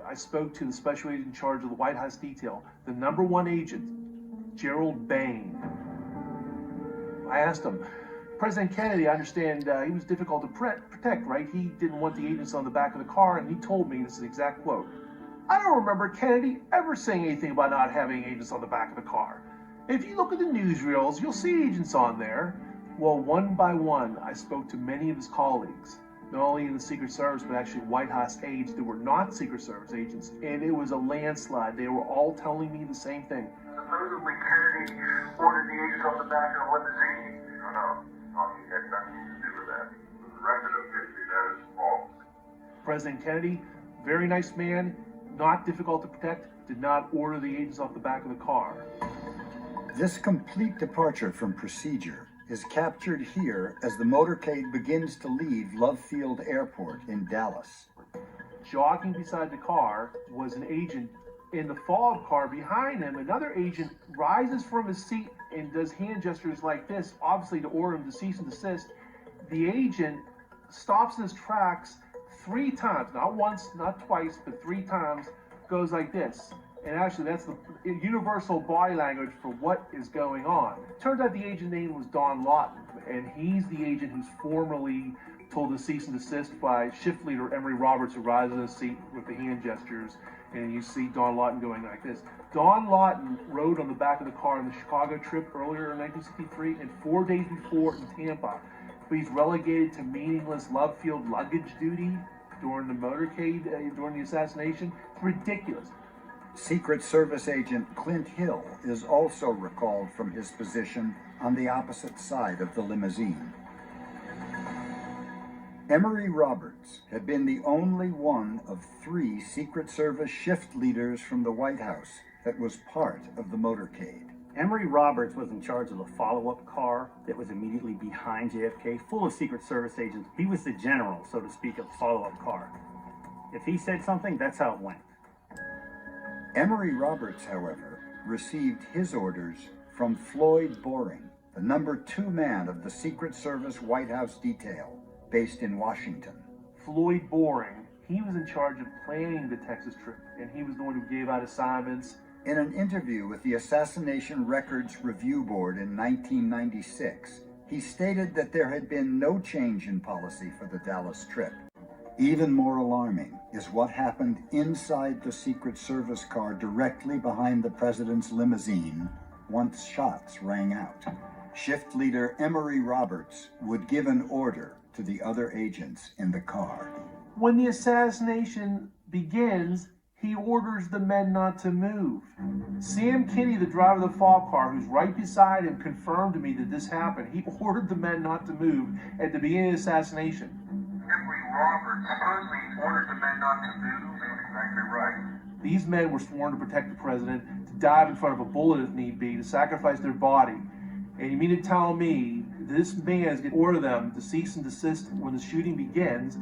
I spoke to the special agent in charge of the White House detail, the #1 agent, Gerald Bain. I asked him, President Kennedy, I understand he was difficult to protect, right? He didn't want the agents on the back of the car, and he told me, this is the exact quote, I don't remember Kennedy ever saying anything about not having agents on the back of the car. If you look at the newsreels, you'll see agents on there. Well, one by one, I spoke to many of his colleagues, not only in the Secret Service, but actually White House aides that were not Secret Service agents, and it was a landslide. They were all telling me the same thing. Supposedly Kennedy ordered the agents off the back of the limousine. No, he had nothing to do with that. The record of history, that is false. President Kennedy, very nice man, not difficult to protect, did not order the agents off the back of the car. This complete departure from procedure is captured here as the motorcade begins to leave Love Field Airport in Dallas. Jogging beside the car was an agent. In the fob car behind him, another agent rises from his seat and does hand gestures like this, obviously to order him to cease and desist. The agent stops in his tracks 3 times, not once, not twice, but 3 times, goes like this. And actually, that's the universal body language for what is going on. Turns out the agent name was Don Lawton, and he's the agent who's formerly told to cease and desist by shift leader Emory Roberts, who rises in his seat with the hand gestures, and you see Don Lawton going like this. Don Lawton rode on the back of the car on the Chicago trip earlier in 1963 and 4 days before in Tampa. But he's relegated to meaningless Love Field luggage duty during the motorcade, during the assassination. It's ridiculous. Secret Service agent Clint Hill is also recalled from his position on the opposite side of the limousine. Emory Roberts had been the only one of 3 Secret Service shift leaders from the White House that was part of the motorcade. Emory Roberts was in charge of the follow-up car that was immediately behind JFK, full of Secret Service agents. He was the general, so to speak, of the follow-up car. If he said something, that's how it went. Emory Roberts, however, received his orders from Floyd Boring, the #2 man of the Secret Service White House detail, based in Washington. Floyd Boring, he was in charge of planning the Texas trip, and he was the one who gave out assignments. In an interview with the Assassination Records Review Board in 1996, he stated that there had been no change in policy for the Dallas trip. Even more alarming is what happened inside the Secret Service car directly behind the president's limousine once shots rang out. Shift leader Emory Roberts would give an order to the other agents in the car. When the assassination begins, he orders the men not to move. Sam Kinney, the driver of the fob car, who's right beside him, confirmed to me that this happened. He ordered the men not to move at the beginning of the assassination. Emory Roberts supposedly ordered the men not to move. That's exactly right. These men were sworn to protect the president, to dive in front of a bullet if need be, to sacrifice their body. And you mean to tell me this man is going to order them to cease and desist when the shooting begins?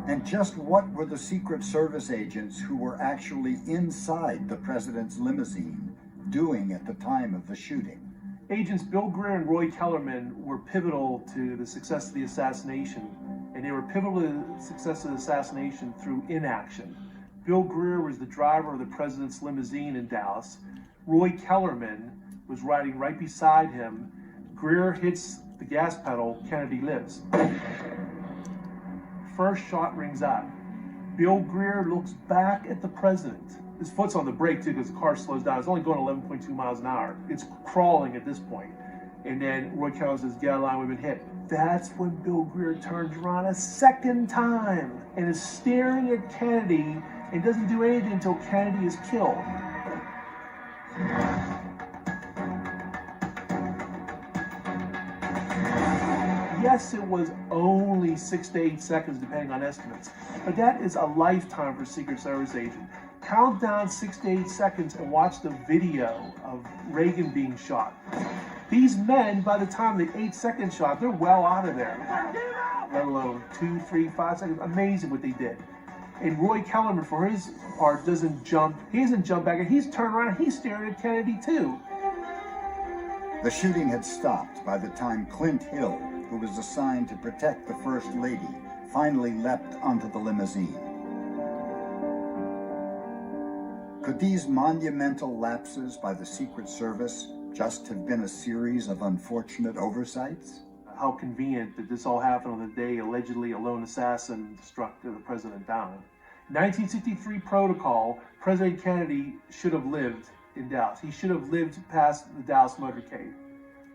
And just what were the Secret Service agents who were actually inside the president's limousine doing at the time of the shooting? Agents Bill Greer and Roy Kellerman were pivotal to the success of the assassination, and they were pivotal to the success of the assassination through inaction. Bill Greer was the driver of the president's limousine in Dallas. Roy Kellerman was riding right beside him. Greer hits the gas pedal, Kennedy lives. First shot rings out. Bill Greer looks back at the president. His foot's on the brake too because the car slows down. It's only going 11.2 miles an hour. It's crawling at this point. And then Roy Kellerman says, get out of line, we've been hit. That's when Bill Greer turns around a second time and is staring at Kennedy and doesn't do anything until Kennedy is killed. Yes, it was only 6 to 8 seconds, depending on estimates, but that is a lifetime for a Secret Service agent. Count down 6 to 8 seconds and watch the video of Reagan being shot. These men, by the time the 8-second shot, they're well out of there. Let alone 2, 3, 5 seconds. Amazing what they did. And Roy Kellerman, for his part, doesn't jump. He doesn't jump back. He's turned around. He's staring at Kennedy too. The shooting had stopped by the time Clint Hill, who was assigned to protect the First Lady, finally leapt onto the limousine. Could these monumental lapses by the Secret Service just have been a series of unfortunate oversights? How convenient that this all happened on the day allegedly a lone assassin struck the president down. 1963 protocol, President Kennedy should have lived in Dallas. He should have lived past the Dallas motorcade.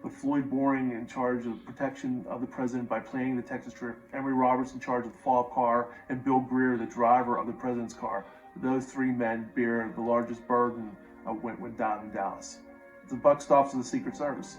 But Floyd Boring in charge of protection of the president by planning the Texas trip, Emory Roberts in charge of the follow-up car, and Bill Greer, the driver of the president's car. Those three men bear the largest burden of what went down in Dallas. The buck stops with the Secret Service.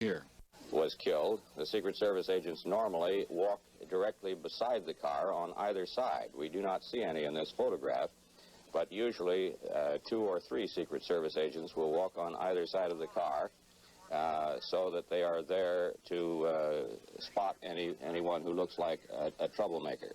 Yeah. Was killed, the Secret Service agents normally walk directly beside the car on either side. We do not see any in this photograph, but usually 2 or 3 Secret Service agents will walk on either side of the car so that they are there to spot anyone who looks like a troublemaker.